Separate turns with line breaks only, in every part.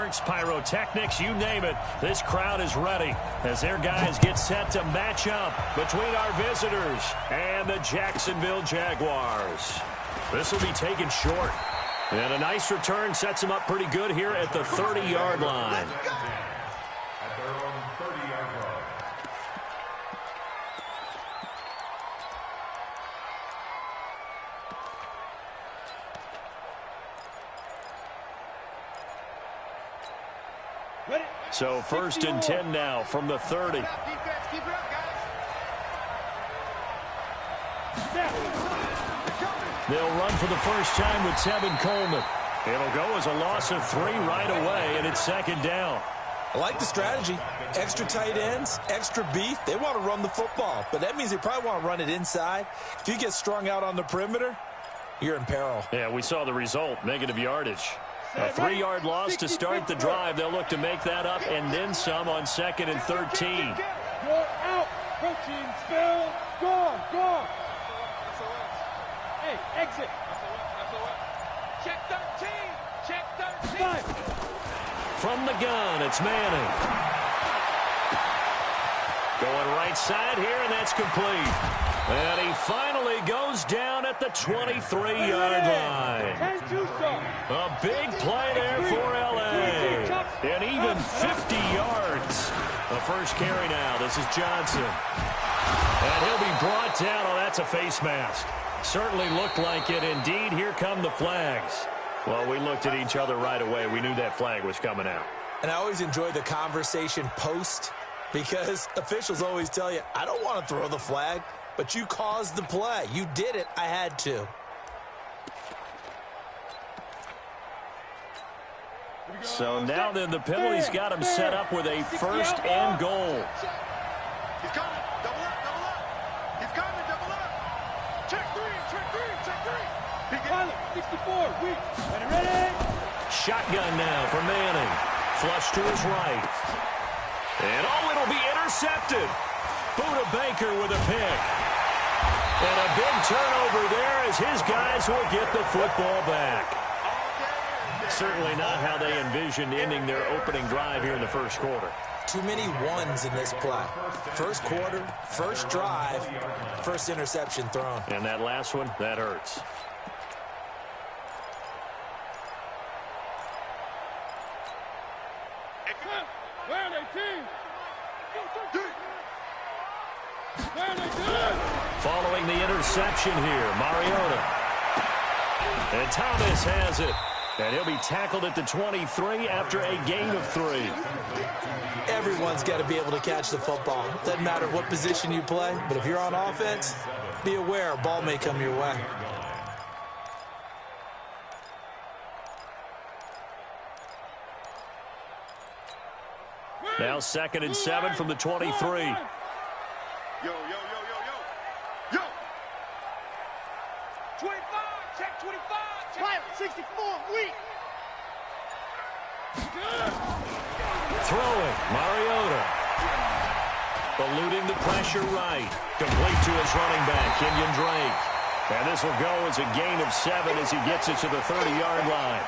fireworks, pyrotechnics, you name it. This crowd is ready as their guys get set to match up between our visitors and the Jacksonville Jaguars. This will be taken short. And a nice return sets them up pretty good here at the 30-yard line.
At their own 30-yard line.
So 1st and 10 now from the 30. They'll run for the first time with Tevin Coleman. It'll go as a loss of 3 right away, and it's 2nd down.
I like the strategy. Extra tight ends, extra beef. They want to run the football, but that means they probably want to run it inside. If you get strung out on the perimeter, you're in peril.
Yeah, we saw the result, negative yardage. A 3-yard loss to start the drive. They'll look to make that up and then some on 2nd and 13.
You're out. Protein spill. Go. Hey, exit. Check 13. Check 13.
From the gun, it's Manning. Going right side here, and that's complete. And he finally goes down at the 23-yard line. A big play there for L.A. And even 50 yards. The first carry now. This is Johnson. And he'll be brought down. Oh, that's a face mask. Certainly looked like it. Indeed, here come the flags. Well, we looked at each other right away. We knew that flag was coming out.
And I always enjoy the conversation post because officials always tell you, I don't want to throw the flag, but you caused the play. You did it. I had to.
So now then the penalty's got him set up with a 1st and goal.
He's coming. Double up. He's coming. Double up. Check 3. He got it. 64. Ready.
Shotgun now for Manning. Flush to his right. And it'll be intercepted. Buda Baker with a pick. And a big turnover there as his guys will get the football back. Certainly not how they envisioned ending their opening drive here in the first quarter.
Too many ones in this play. First quarter, first drive, first interception thrown.
And that last one, that hurts. Following the interception here, Mariota. And Thomas has it. And he'll be tackled at the 23 after a gain of 3.
Everyone's got to be able to catch the football. Doesn't matter what position you play, but if you're on offense, be aware a ball may come your way.
Now 2nd and 7 from the 23.
Yo. 25. Check 25. Check 64. Weak.
Throwing, Mariota. Eluding the pressure right. Complete to his running back, Kenyon Drake. And this will go as a gain of 7 as he gets it to the 30-yard line.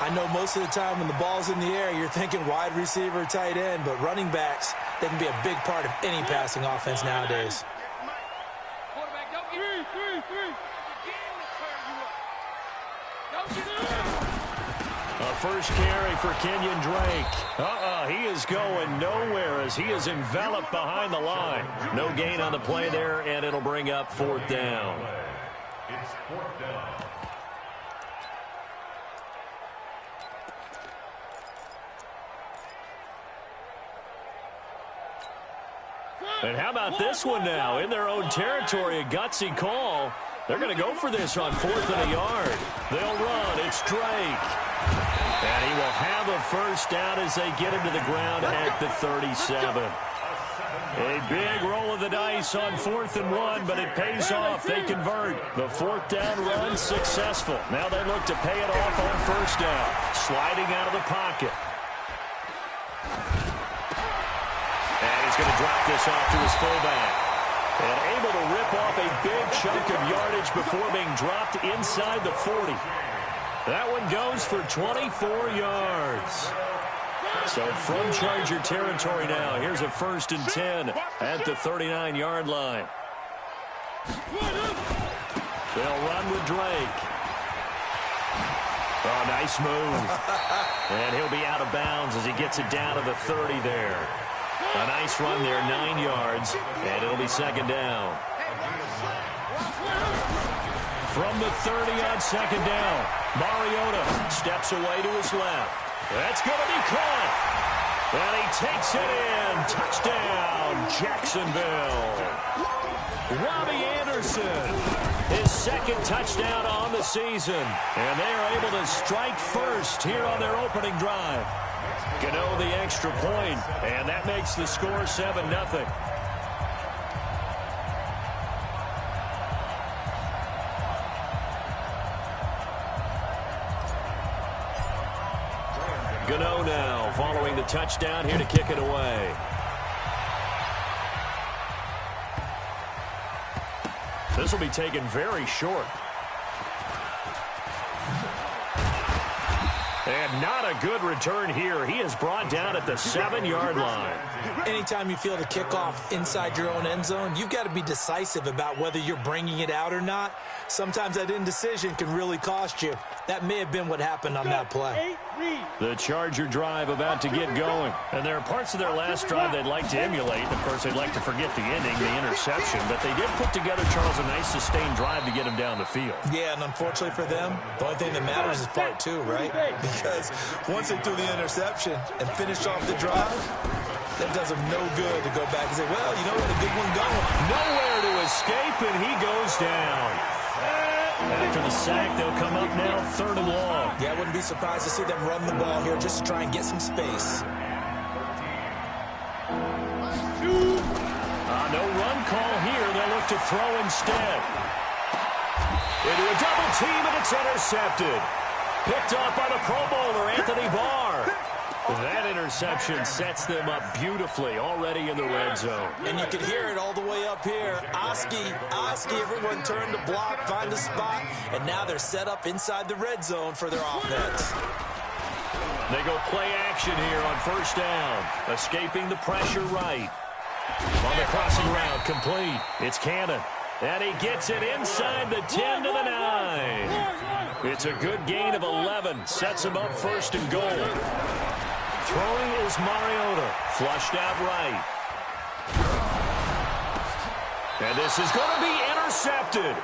I know most of the time when the ball's in the air, you're thinking wide receiver, tight end, but running backs, they can be a big part of any passing offense nowadays.
A first carry for Kenyon Drake. He is going nowhere as he is enveloped behind the line. No gain on the play there, and it'll bring up 4th down.
It's 4th down.
And how about this one now? In their own territory, a gutsy call. They're going to go for this on 4th and a yard. They'll run. It's Drake. And he will have a first down as they get him to the ground at the 37. A big roll of the dice on 4th and 1, but it pays off. They convert. The 4th down run successful. Now they look to pay it off on 1st down. Sliding out of the pocket. And he's going to drop this off to his fullback. And able to rip off a big chunk of yardage before being dropped inside the 40. That one goes for 24 yards. So from Charger territory now, here's a 1st and 10 at the 39-yard line. They'll run with Drake. Oh, nice move. And he'll be out of bounds as he gets it down to the 30 there. A nice run there, 9 yards, and it'll be 2nd down. From the 30 on 2nd down, Mariota steps away to his left. That's going to be caught. And he takes it in. Touchdown, Jacksonville. Robbie Anderson, his 2nd touchdown on the season. And they are able to strike first here on their opening drive. Gano the extra point, and that makes the score 7-0. Gano now following the touchdown here to kick it away. This will be taken very short. And not a good return here. He is brought down at the 7-yard line.
Anytime you feel the kickoff inside your own end zone, you've got to be decisive about whether you're bringing it out or not. Sometimes that indecision can really cost you. That may have been what happened on that play.
The Charger drive about to get going. And there are parts of their last drive they'd like to emulate. Of course, they'd like to forget the ending, the interception. But they did put together, Charles, a nice sustained drive to get him down the field.
Yeah, and unfortunately for them, the only thing that matters is part 2, right? Because once they threw the interception and finished off the drive, that does them no good to go back and say, well, you know what, a good one going.
Nowhere to escape, and he goes down. After the sack, they'll come up now 3rd and long.
Yeah, I wouldn't be surprised to see them run the ball here just to try and get some space.
No run call here. They'll look to throw instead. Into a double team, and it's intercepted. Picked off by the Pro Bowler, Anthony Barr. That interception sets them up beautifully already in the red zone.
And you can hear it all the way up here. Oski, everyone turned to block, find a spot, and now they're set up inside the red zone for their offense.
They go play action here on 1st down. Escaping the pressure right. On the crossing route, complete. It's Cannon. And he gets it inside the 10 to the 9. It's a good gain of 11. Sets him up 1st and goal. Throwing is Mariota. Flushed out right. And this is going to be intercepted.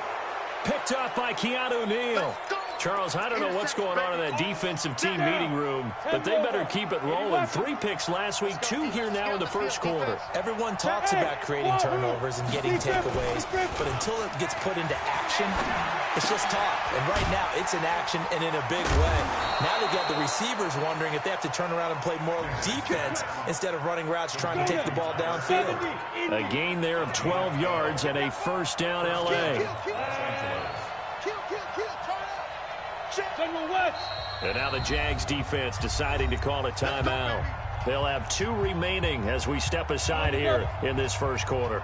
Picked up by Keanu Neal. Charles, I don't know what's going on in that defensive team meeting room, but they better keep it rolling. 3 picks last week, 2 here now in the 1st quarter.
Everyone talks about creating turnovers and getting takeaways, but until it gets put into action, it's just talk. And right now, it's in action and in a big way. Now they've got the receivers wondering if they have to turn around and play more defense instead of running routes trying to take the ball downfield.
A gain there of 12 yards and a 1st down L.A. And now the Jags defense deciding to call a timeout. They'll have 2 remaining as we step aside here in this 1st quarter.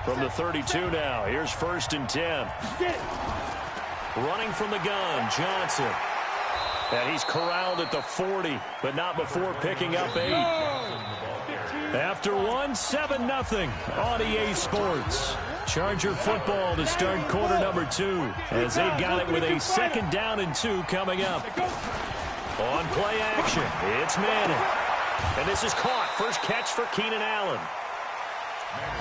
From the 32 now, here's 1st and 10. Running from the gun, Johnson. And he's corralled at the 40, but not before picking up 8. After 1, 7-0 on EA Sports. Charger football to start quarter number 2 as they've got it with a 2nd down and 2 coming up. On play action, it's Manning. And this is caught. First catch for Keenan Allen.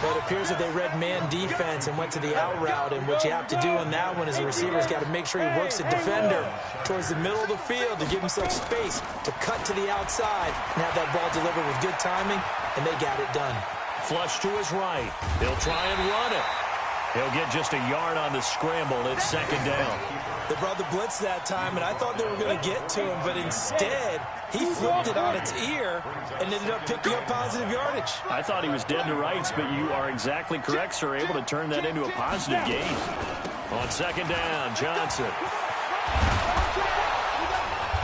But it appears that they read man defense and went to the out route, and what you have to do on that one is the receiver's got to make sure he works the defender towards the middle of the field to give himself space to cut to the outside and have that ball delivered with good timing, and they got it done.
Flush to his right. He'll try and run it. He'll get just a yard on the scramble. It's 2nd down.
They brought the blitz that time, and I thought they were going to get to him, but instead he flipped it on its ear and ended up picking up positive yardage.
I thought he was dead to rights, but you are exactly correct, sir. Able to turn that into a positive gain. On 2nd down, Johnson.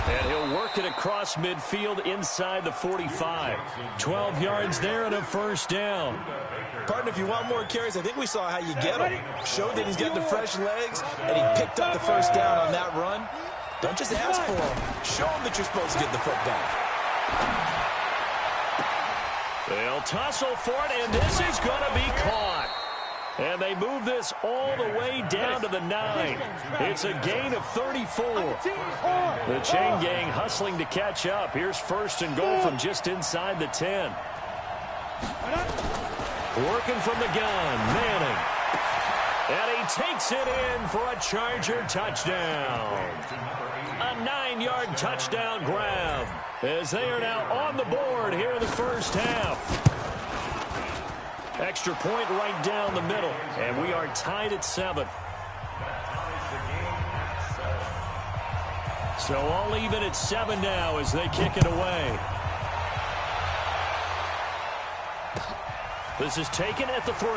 And he'll work it across midfield inside the 45. 12 yards there and a 1st down.
Partner, if you want more carries, I think we saw how you get him. Showed that he's got the fresh legs, and he picked up the 1st down on that run. Don't just ask for them. Show them that you're supposed to get the football.
They'll tussle for it, and this is going to be caught. And they move this all the way down to the 9. It's a gain of 34. The chain gang hustling to catch up. Here's first and goal from just inside the 10. Working from the gun, Manning. And he takes it in for a Charger touchdown. A 9-yard touchdown grab as they are now on the board here in the first half. Extra point right down the middle, and we are tied at 7. So all even at 7 now as they kick it away. This is taken at the 3.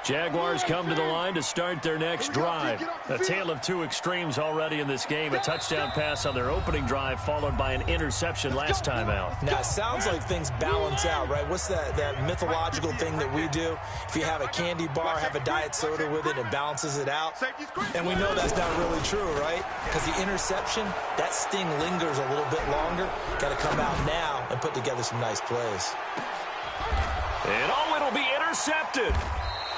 Jaguars come to the line to start their next drive. A tale of two extremes already in this game. A touchdown pass on their opening drive followed by an interception last time out.
Now, it sounds like things balance out, right? What's that mythological thing that we do? If you have a candy bar, have a diet soda with it, it balances it out. And we know that's not really true, right? Because the interception, that sting lingers a little bit longer. Got to come out now and put together some nice plays.
And it'll be intercepted.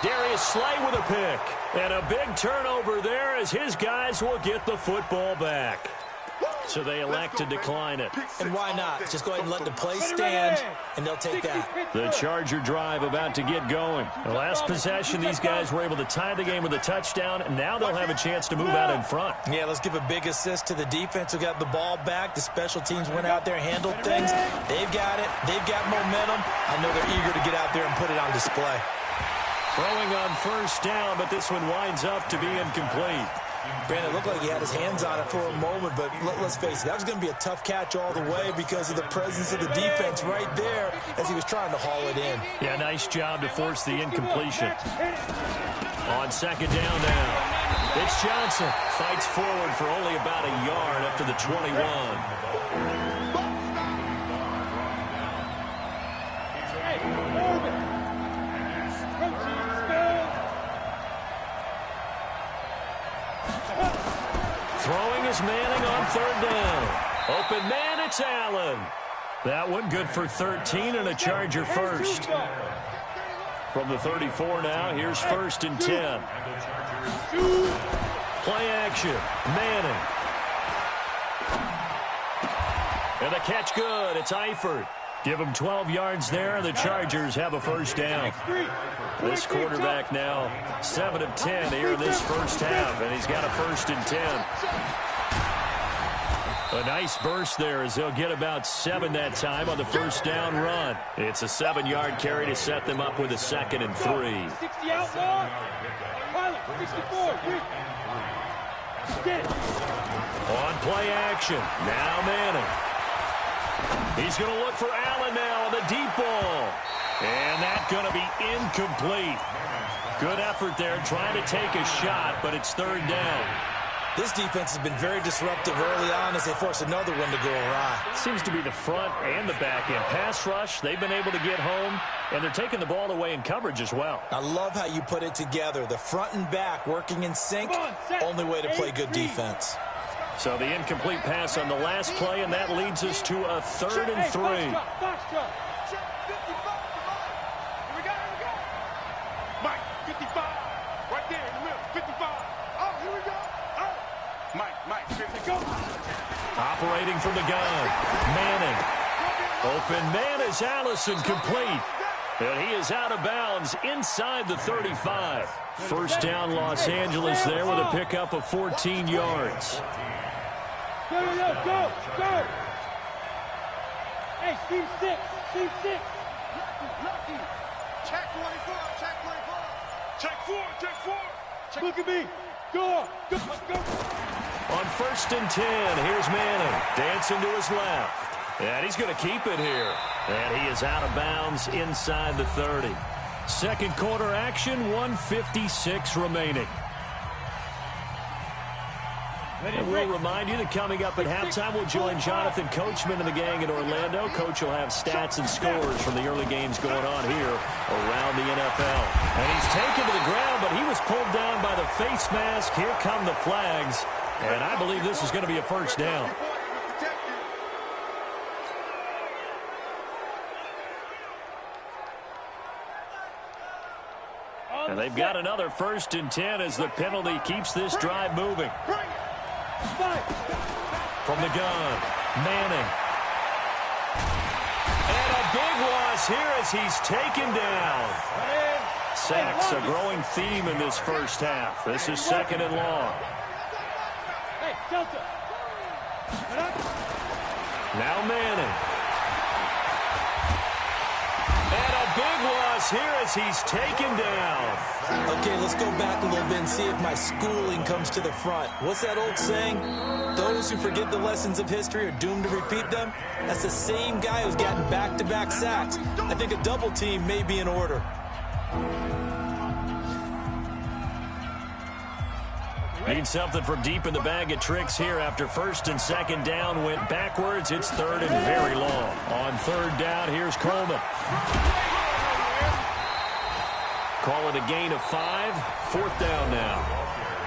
Darius Slay with a pick. And a big turnover there as his guys will get the football back. So they elect to decline it.
And why not? Just go ahead and let the play stand, and they'll take that.
The Charger drive about to get going. The last possession, these guys were able to tie the game with a touchdown, and now they'll have a chance to move out in front.
Yeah, let's give a big assist to the defense who got the ball back. The special teams went out there, handled things. They've got it. They've got momentum. I know they're eager to get out there and put it on display.
Throwing on first down, but this one winds up to be incomplete.
Brandon, it looked like he had his hands on it for a moment, but let's face it, that was going to be a tough catch all the way because of the presence of the defense right there as he was trying to haul it in.
Yeah, nice job to force the incompletion. On second down now, it's Johnson. Fights forward for only about a yard up to the 21. Throwing is Manning on third down. Open man, it's Allen. That one good for 13 and a Charger first. From the 34 now, here's first and 10. Play action, Manning. And the catch good, it's Eifert. Give him 12 yards there, and the Chargers have a first down. This quarterback now 7 of 10 here in this first half, and he's got a first and 10. A nice burst there as they'll get about 7 that time on the first down run. It's a 7-yard carry to set them up with a second and 3.
60 outlaw. Pilot, 64.
On play action, now Manning. He's going to look for Allen now on the deep ball. And that's going to be incomplete. Good effort there trying to take a shot, but it's third down.
This defense has been very disruptive early on as they force another one to go awry.
Seems to be the front and the back end. Pass rush, they've been able to get home, and they're taking the ball away in coverage as well.
I love how you put it together. The front and back working in sync, only way to play good defense.
So the incomplete pass on the last play, and that leads us to a third and 3.
Mike, 55. Right there in the middle, 55. Oh, here we go. Oh. Mike, 50. Go.
Operating from the gun, Manning. Open man is Allison, complete. And he is out of bounds inside the 35. First down, Los Angeles there with a pickup of 14 yards.
Go. Hey, team 6. Lucky. Check 24. Check 4. Look at me. Go.
On first and 10, here's Manning. Dancing to his left. And he's going to keep it here. And he is out of bounds inside the 30. Second quarter action, 1:56 remaining. And we'll remind you that coming up at halftime, we'll join Jonathan Coachman and the gang in Orlando. Coach will have stats and scores from the early games going on here around the NFL. And he's taken to the ground, but he was pulled down by the face mask. Here come the flags. And I believe this is going to be a first down. And they've got another 1st and 10 as the penalty keeps this drive moving. From the gun, Manning. And a big loss here as he's taken down. Sacks, a growing theme in this first half. This is 2nd and long. Now Manning. And a big loss here as he's taken down.
Okay, let's go back a little bit and see if my schooling comes to the front. What's that old saying? Those who forget the lessons of history are doomed to repeat them. That's the same guy who's gotten back-to-back sacks. I think a double team may be in order.
Need something from deep in the bag of tricks here after 1st and 2nd down went backwards. It's 3rd and very long. On 3rd down, here's Coleman. Call it a gain of 5. 4th down now.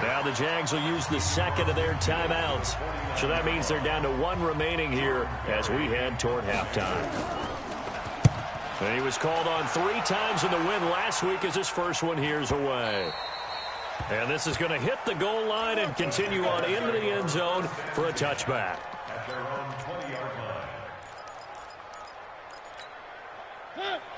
Now the Jags will use the 2nd of their timeouts. So that means they're down to 1 remaining here as we head toward halftime. And he was called on 3 times in the win last week as his first one here's away. And this is going to hit the goal line and continue on into the end zone for a touchback.
At their own 20-yard line.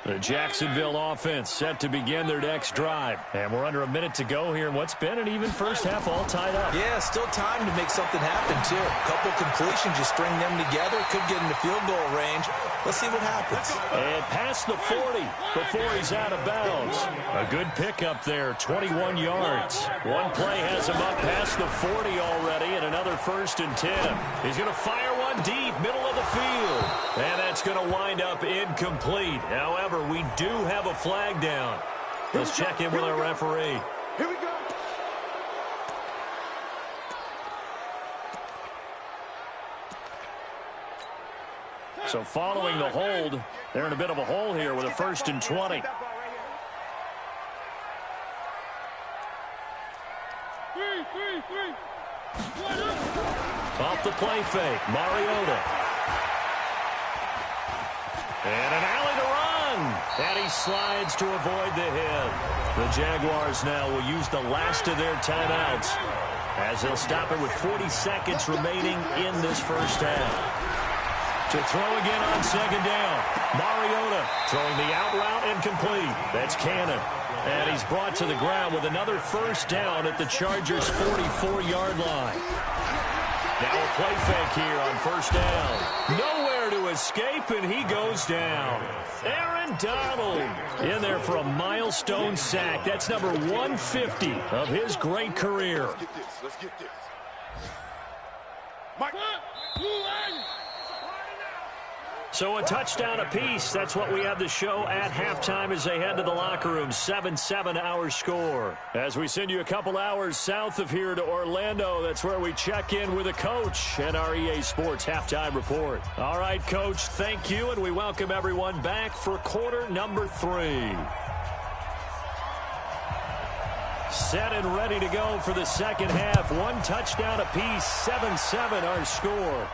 The Jacksonville offense set to begin their next drive. And we're under a minute to go here in what's been an even first half all tied up.
Yeah, still time to make something happen, too. A couple completions, you string them together, could get into field goal range. Let's see what happens.
And past the 40 before he's out of bounds. A good pickup there, 21 yards. One play has him up past the 40 already, and another 1st and 10. He's going to fire one deep, middle of the field. And that's going to wind up incomplete. However, we do have a flag down. Let's check in with our referee.
Here we go.
So following the hold, they're in a bit of a hole here with a 1st and 20. Off the play fake, Mariota. And an alley to run. And he slides to avoid the hit. The Jaguars now will use the last of their timeouts as they'll stop it with 40 seconds remaining in this first half. To throw again on 2nd down. Mariota throwing the out route incomplete. That's Cannon. And he's brought to the ground with another 1st down at the Chargers' 44-yard line. Now a play fake here on 1st down. Nowhere to escape, and he goes down. Aaron Donald in there for a milestone sack. That's number 150 of his great career.
Let's get this. Let's get this. Mike.
So a touchdown apiece. That's what we have to show at halftime as they head to the locker room. 7-7 our score. As we send you a couple hours south of here to Orlando, that's where we check in with the coach and our EA Sports halftime report. All right, Coach, thank you, and we welcome everyone back for quarter number 3. Set and ready to go for the second half. 1 touchdown apiece. 7-7 our score.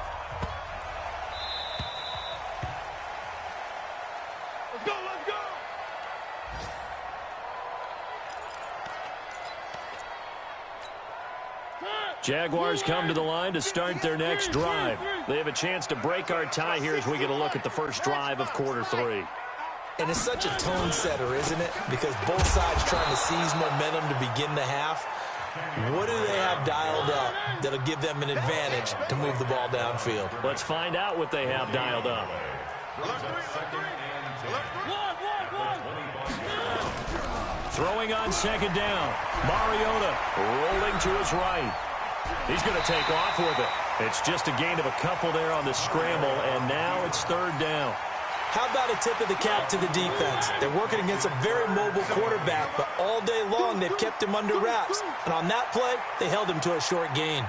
Jaguars come to the line to start their next drive. They have a chance to break our tie here as we get a look at the first drive of quarter 3.
And it's such a tone setter, isn't it? Because both sides trying to seize momentum to begin the half. What do they have dialed up that'll give them an advantage to move the ball downfield?
Let's find out what they have dialed up. Throwing on 2nd down. Mariota rolling to his right. He's going to take off with it. It's just a gain of a couple there on the scramble, and now it's 3rd down.
How about a tip of the cap to the defense? They're working against a very mobile quarterback, but all day long they've kept him under wraps. And on that play, they held him to a short gain.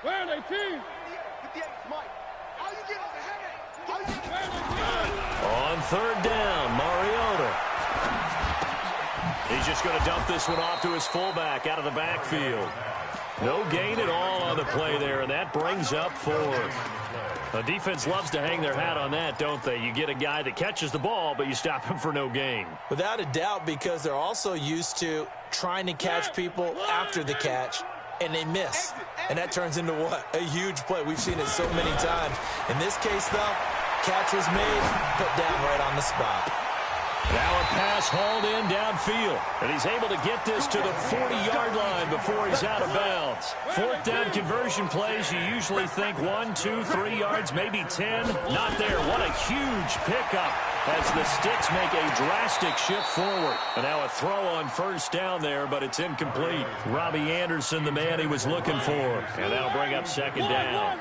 Where they team? 58, Mike. All you get is a headache. All you get is
on third down, Mariota. He's just going to dump this one off to his fullback out of the backfield. No gain at all on the play there, and that brings up fourth. The defense loves to hang their hat on that, don't they? You get a guy that catches the ball, but you stop him for no gain.
Without a doubt, because they're also used to trying to catch people after the catch, and they miss. And that turns into what? A huge play. We've seen it so many times. In this case, though, catch was made, put down right on the spot.
Now a pass hauled in downfield, and he's able to get this to the 40-yard line before he's out of bounds. Fourth down conversion plays, you usually think 1, 2, 3 yards, maybe 10. Not there. What a huge pickup as the sticks make a drastic shift forward. And now a throw on first down there, but it's incomplete. Robbie Anderson, the man he was looking for. And that'll bring up second down.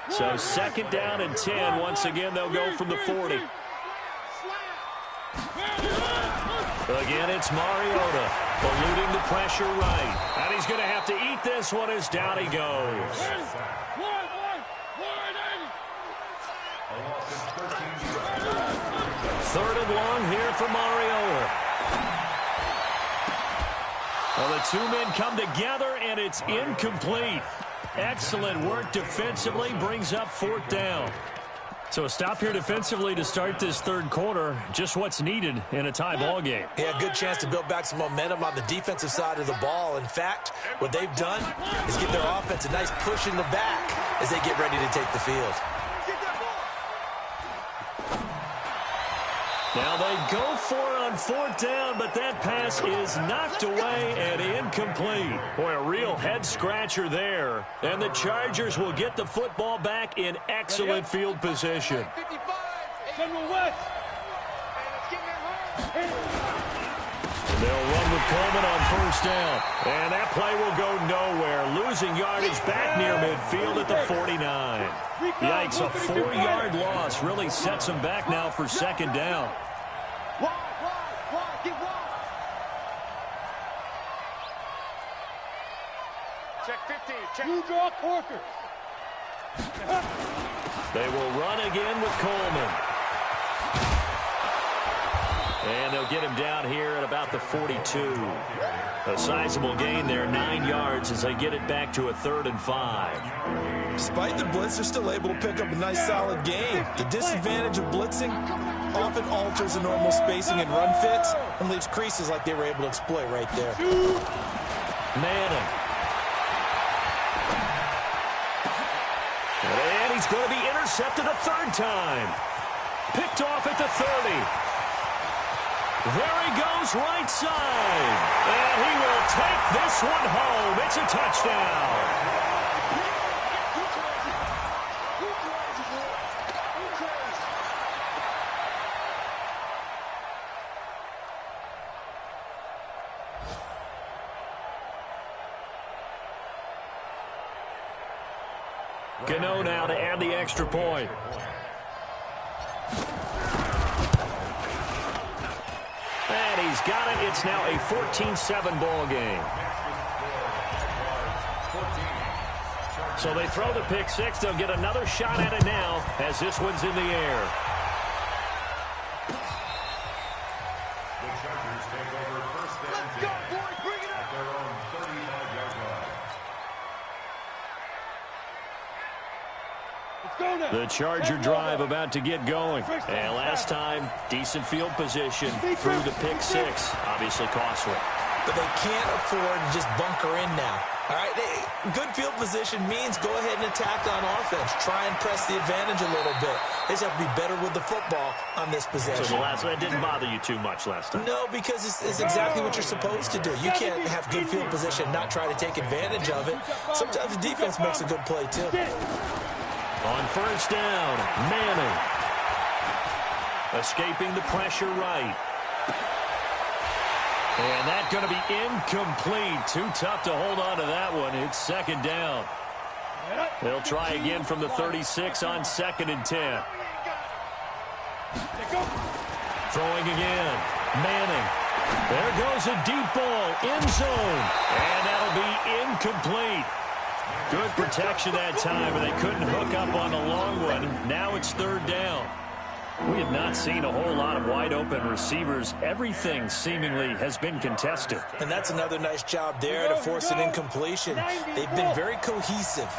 So second down and 10. Once again, they'll go from the 40. Again, it's Mariota, eluding the pressure right. And he's going to have to eat this one as down he goes. Third and long here for Mariota. Well, the two men come together, and it's incomplete. Excellent work defensively, brings up fourth down. So a stop here defensively to start this third quarter. Just what's needed in a tie ball game.
Yeah, good chance to build back some momentum on the defensive side of the ball. In fact, what they've done is give their offense a nice push in the back as they get ready to take the field.
Now they go for it on fourth down, but that pass is knocked away and incomplete. Boy, a real head-scratcher there. And the Chargers will get the football back in excellent field position.
General West.
And they'll run with Coleman on first down. And that play will go nowhere. Losing yardage back near midfield at the 49. Yikes, a 4-yard loss really sets them back now for second down.
Check 15. Check. You draw Corker.
They will run again with Coleman. And they'll get him down here at about the 42. A sizable gain there, 9 yards as they get it back to a 3rd and 5.
Despite the blitz, they're still able to pick up a nice solid gain. The disadvantage of blitzing often alters the normal spacing and run fits and leaves creases like they were able to exploit right there.
Manning. And he's going to be intercepted a third time. Picked off at the 30. There he goes right side. And he will take this one home. It's a touchdown. Gano now to add the extra point. And he's got it. It's now a 14-7 ball game. So they throw the pick six. They'll get another shot at it now as this one's in the air.
The Chargers take over first down.
Let's go, boys. Bring it up.
At their own 35-yard line.
The Charger drive about to get going. And last time, decent field position through the pick six. Obviously costly.
But they can't afford to just bunker in now. All right, good field position means go ahead and attack on offense. Try and press the advantage a little bit. They just have to be better with the football on this possession.
So the last one didn't bother you too much last time?
No, because it's exactly what you're supposed to do. You can't have good field position, not try to take advantage of it. Sometimes the defense makes a good play, too.
On first down, Manning. Escaping the pressure right. And that's going to be incomplete. Too tough to hold on to that one. It's second down. They'll try again from the 36 on 2nd and 10. Throwing again. Manning. There goes a deep ball. End zone. And that'll be incomplete. Good protection that time, and they couldn't hook up on the long one. Now it's third down. We have not seen a whole lot of wide-open receivers. Everything seemingly has been contested.
And that's another nice job there to force an incompletion. They've been very cohesive,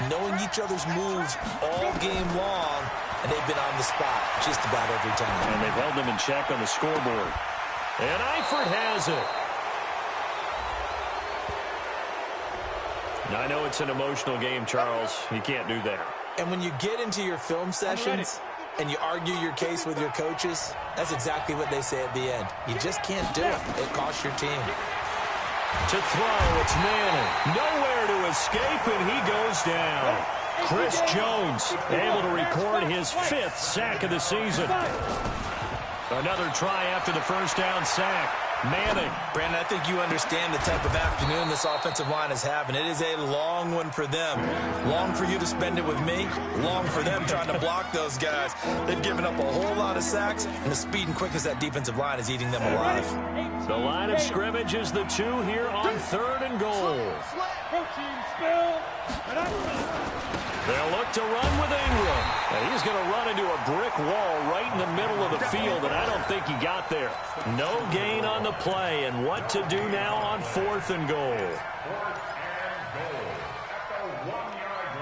knowing each other's moves all game long, and they've been on the spot just about every time.
And they've held them in check on the scoreboard. And Eifert has it. Now, I know it's an emotional game, Charles. You can't do that.
And when you get into your film sessions and you argue your case with your coaches, that's exactly what they say at the end. You just can't do it. It costs your team.
To throw, it's Manning. Nowhere to escape, and he goes down. Chris Jones able to record his 5th sack of the season. Another try after the first down sack. Manning.
Brandon, I think you understand the type of afternoon this offensive line is having. It is a long one for them. Long for you to spend it with me. Long for them trying to block those guys. They've given up a whole lot of sacks, and the speed and quickness that defensive line is eating them alive.
The line of scrimmage is the 2 here on 3rd and goal. They'll look to run with Ingram. Now he's going to run into a brick wall right in the middle of the field, and I don't think he got there. No gain on the play, and what to do now on 4th and goal.
4th and goal at the 1-yard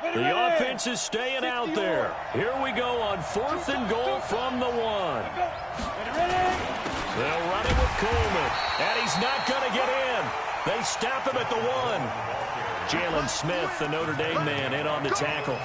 line.
The offense is staying out there. Here we go on 4th and goal from the 1. They'll run it with Coleman, and he's not going to get in. They stop him at the 1. Jalen Smith, the Notre Dame man, in on the tackle.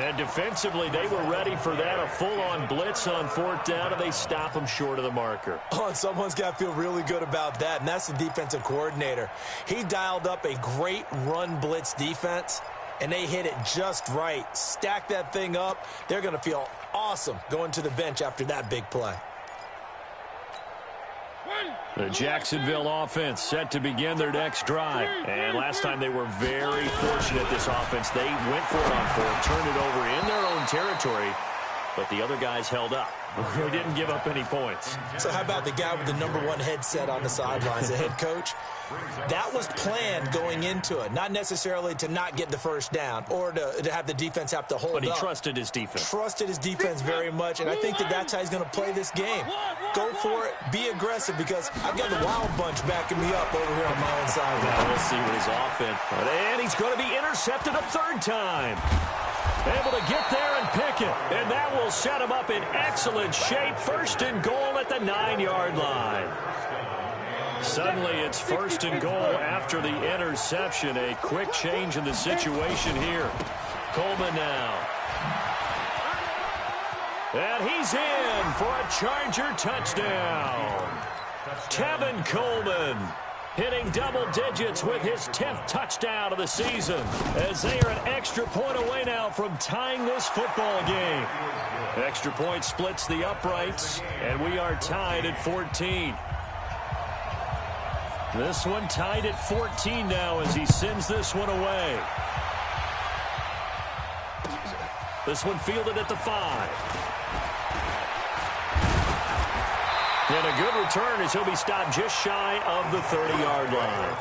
And defensively, they were ready for that, a full-on blitz on 4th down, and they stop him short of the marker.
Oh, and someone's got to feel really good about that, and that's the defensive coordinator. He dialed up a great run blitz defense, and they hit it just right. Stack that thing up. They're going to feel awesome going to the bench after that big play.
The Jacksonville offense set to begin their next drive. And last time they were very fortunate, this offense. They went for it on 4th, turned it over in their own territory, but the other guys held up. They didn't give up any points.
So how about the guy with the #1 headset on the sidelines, the head coach? That was planned going into it, not necessarily to not get the first down or to have the defense have to hold up.
But he trusted his defense.
Trusted his defense very much, and I think that's how he's going to play this game. Go for it, be aggressive, because I've got the wild bunch backing me up over here on my own side.
Now we'll see what his offense. And he's going to be intercepted a 3rd time. Able to get there and pick it. And that will set him up in excellent shape. 1st and goal at the 9-yard line. Suddenly it's 1st and goal after the interception. A quick change in the situation here. Coleman now. And he's in for a Charger touchdown. Tevin Coleman hitting double digits with his 10th touchdown of the season, as they are an extra point away now from tying this football game. Extra point splits the uprights, and we are tied at 14. This one tied at 14 now as he sends this one away. This one fielded at the 5. And a good return as he'll be stopped just shy of the 30-yard line.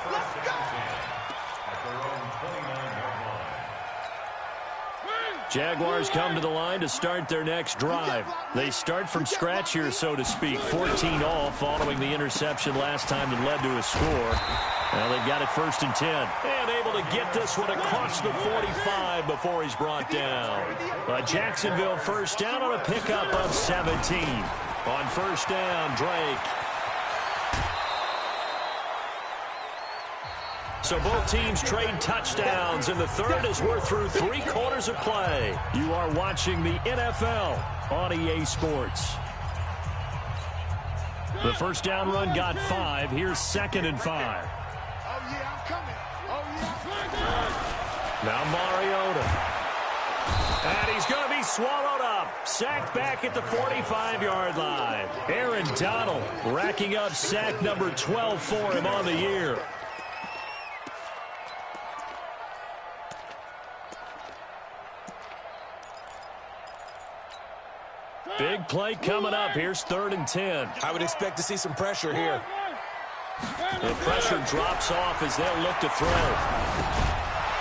Jaguars come to the line to start their next drive. They start from scratch here, so to speak. 14 all following the interception last time that led to a score. Now they've got it 1st and 10. And able to get this one across the 45 before he's brought down. A Jacksonville 1st down on a pickup of 17. On 1st down, Drake. So both teams trade touchdowns in the 3rd as we're through 3 quarters of play. You are watching the NFL on EA Sports. The 1st down run got 5. Here's 2nd and 5.
Oh, yeah, I'm coming. Oh, yeah.
Now Mariota. And he's going to be swallowed up. Sacked back at the 45-yard line. Aaron Donald racking up sack number 12 for him on the year. Big play coming up. Here's 3rd and 10.
I would expect to see some pressure here.
The pressure drops off as they'll look to throw.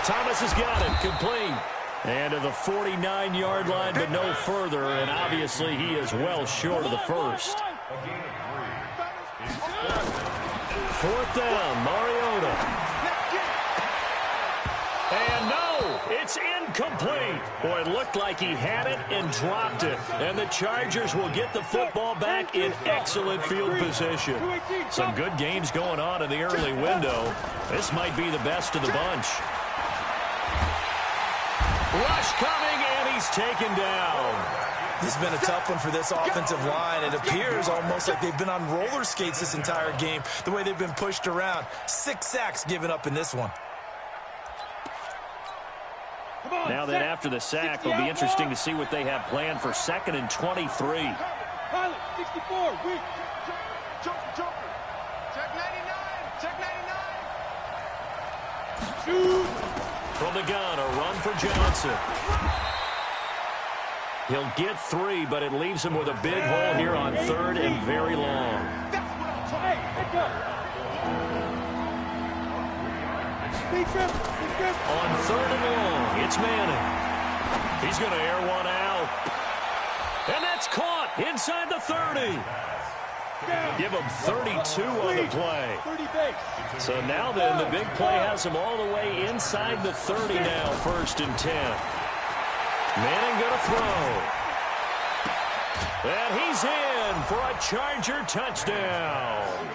Thomas has got it. Complete. And to the 49-yard line, but no further. And obviously he is well short of the first. 4th down, Mariota. And no, it's incomplete. Boy, it looked like he had it and dropped it. And the Chargers will get the football back in excellent field position. Some good games going on in the early window. This might be the best of the bunch. Rush coming, and he's taken down.
This has been a tough one for this offensive line. It appears almost like they've been on roller skates this entire game, the way they've been pushed around. 6 sacks given up in this one.
Now then, after the sack, it'll be interesting to see what they have planned for 2nd and 23.
Pilot, 64, weak. Jumper. Check 99, check 99. Shoot.
From the gun, a run for Johnson. He'll get 3, but it leaves him with a big hole here on 3rd and very long.
Hey, head up.
On 3rd and long, it's Manning. He's going to air one out. And that's caught inside the 30. Give him 32 on the play. So now then, the big play has him all the way inside the 30 now, 1st and 10. Manning going to throw. And he's in for a Charger touchdown.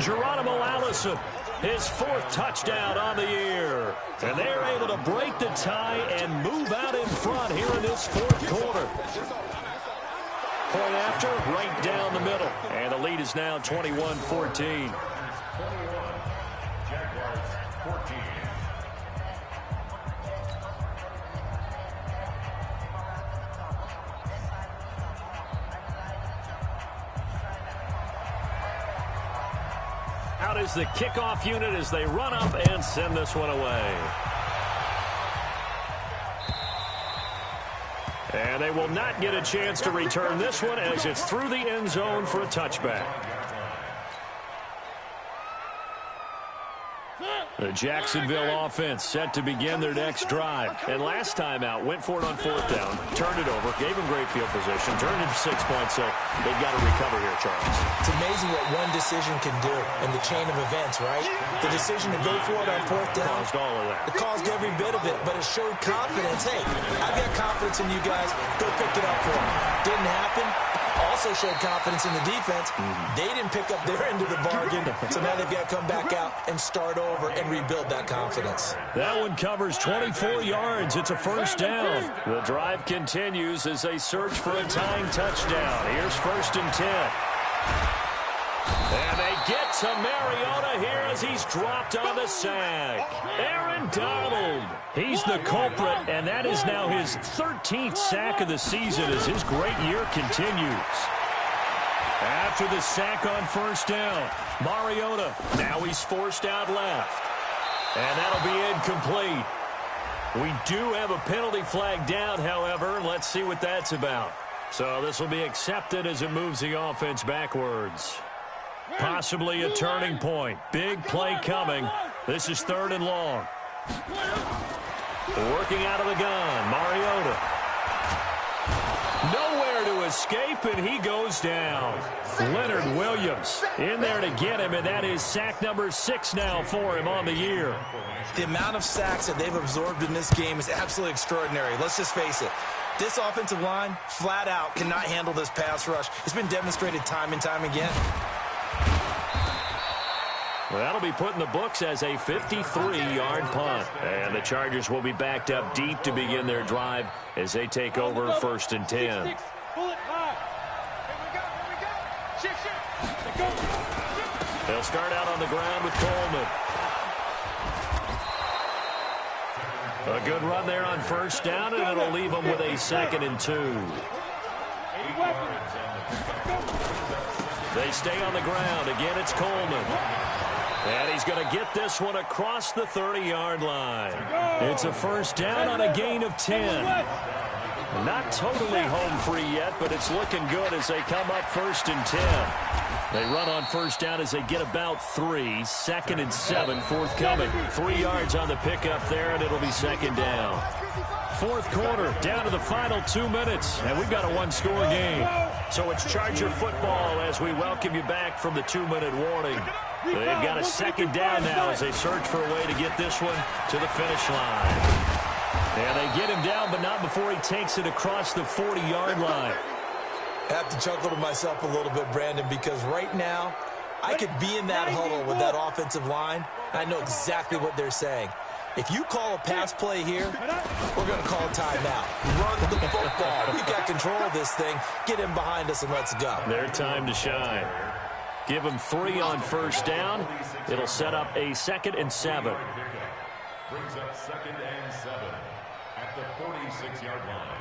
Geronimo Allison, his 4th touchdown on the year. And they're able to break the tie and move out in front here in this 4th quarter. Point after, right down the middle. And the lead is now 21-14. Out is the kickoff unit as they run up and send this one away. And they will not get a chance to return this one as it's through the end zone for a touchback. The Jacksonville offense set to begin their next drive. And last time out, went for it on 4th down, turned it over, gave them great field position, turned it to 6 points, so they've got to recover here, Charles.
It's amazing what one decision can do in the chain of events, right? The decision to go for it on 4th down.
Caused all of that.
It caused every bit of it, but it showed confidence. Hey, I've got confidence in you guys. Go pick it up for them. Didn't happen. Also showed confidence in the defense. They didn't pick up their end of the bargain, so now they've got to come back out and start over and rebuild that confidence.
That one covers 24 yards. It's a 1st down. The drive continues as they search for a tying touchdown. Here's 1st and 10. And they get to Mariota here as he's dropped on the sack. Aaron Donald. He's the culprit, and that is now his 13th sack of the season as his great year continues. After the sack on 1st down, Mariota, now he's forced out left. And that'll be incomplete. We do have a penalty flag down, however. Let's see what that's about. So this will be accepted as it moves the offense backwards. Possibly a turning point. Big play coming. This is 3rd and long. Working out of the gun, Mariota. Nowhere to escape, and he goes down. Leonard Williams in there to get him, and that is sack number 6 now for him on the year.
The amount of sacks that they've absorbed in this game is absolutely extraordinary. Let's just face it. This offensive line, flat out, cannot handle this pass rush. It's been demonstrated time and time again.
Well, that'll be put in the books as a 53-yard punt. And the Chargers will be backed up deep to begin their drive as they take over 1st and 10. They'll start out on the ground with Coleman. A good run there on 1st down, and it'll leave them with a 2nd and 2. They stay on the ground. Again, it's Coleman. And he's going to get this one across the 30-yard line. It's a 1st down on a gain of 10. Not totally home free yet, but it's looking good as they come up 1st and 10. They run on first down as they get about 3. 2nd and 7 forthcoming. 3 yards on the pickup there, and it'll be 2nd down. 4th quarter, down to the final 2 minutes, and we've got a one-score game. So it's Charger football as we welcome you back from the 2-minute warning. They've got a 2nd down now as they search for a way to get this one to the finish line. And they get him down, but not before he takes it across the 40-yard line.
I have to chuckle to myself a little bit, Brandon, because right now I could be in that huddle with that offensive line. I know exactly what they're saying. If you call a pass play here, we're going to call a timeout. Run the football. We've got control of this thing. Get him behind us and let's go.
Their time to shine. Give them 3 on first down. It'll set up a 2nd and 7.
Brings up 2nd and 7 at the 46-yard line.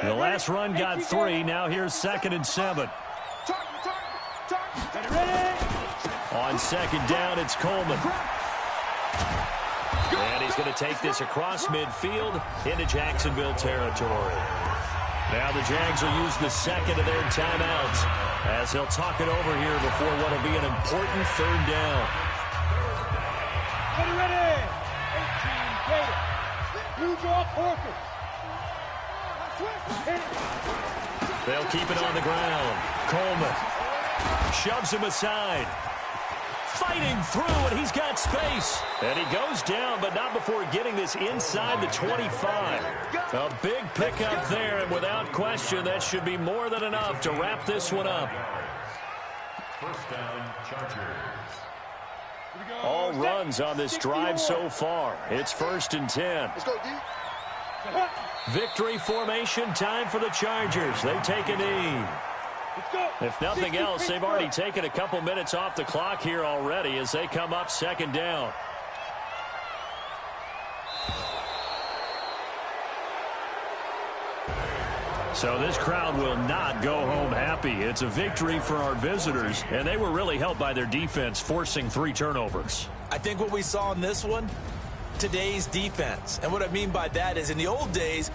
The last run got 3. Now here's 2nd and 7. On 2nd down, it's Coleman. And he's going to take this across midfield into Jacksonville territory. Now the Jags will use the 2nd of their timeouts as he'll talk it over here before what will be an important 3rd down.
Ready. 18 Gator. Use your forces.
They'll keep it on the ground. Coleman shoves him aside. Fighting through, and he's got space. And he goes down, but not before getting this inside the 25. A big pickup there, and without question, that should be more than enough to wrap this one up.
First down, Chargers.
All runs on this drive so far. It's 1st and 10.
Let's go, D.
Victory formation time for the Chargers. They take a knee. If nothing else, they've already taken a couple minutes off the clock here already as they come up 2nd down. So this crowd will not go home happy. It's a victory for our visitors, and they were really helped by their defense, forcing 3 turnovers.
I think what we saw in this one, today's defense. And what I mean by that is in the old days,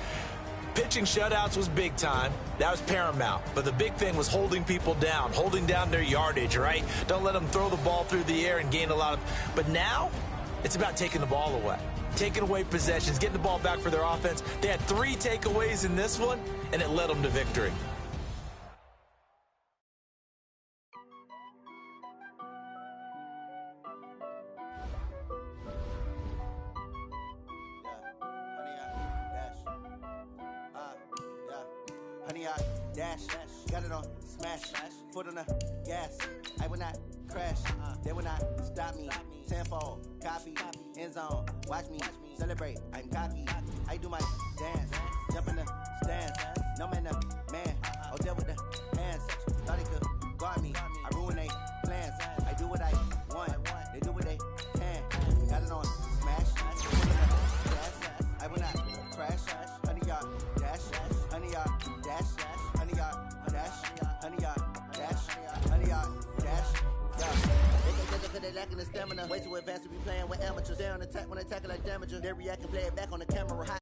pitching shutouts was big time. That was paramount. But the big thing was holding people down, holding down their yardage, right? Don't let them throw the ball through the air and gain a lot of... But now, it's about taking the ball away. Taking away possessions, getting the ball back for their offense. They had 3 takeaways in this one, and it led them to victory.
Honey, I dash, got it on smash, foot on the gas. I will not crash, they will not stop me. Tenfold, copy, end zone, watch me celebrate. I'm cocky, I do my dance, jump in the stands. No man, man, oh, deal with the hands. Thought he could guard me, I ruin they plans. I do what I want, they do what they can. Got it on smash, foot on the gas. I will not crash, honey, y'all dash, honey, y'all dash, honey, y'all dash, honey, y'all dash, honey, y'all dash. They lacking the stamina. Way too advanced to be playing with amateurs. They're on attack when attacking like damager. They react and play it back on the camera. High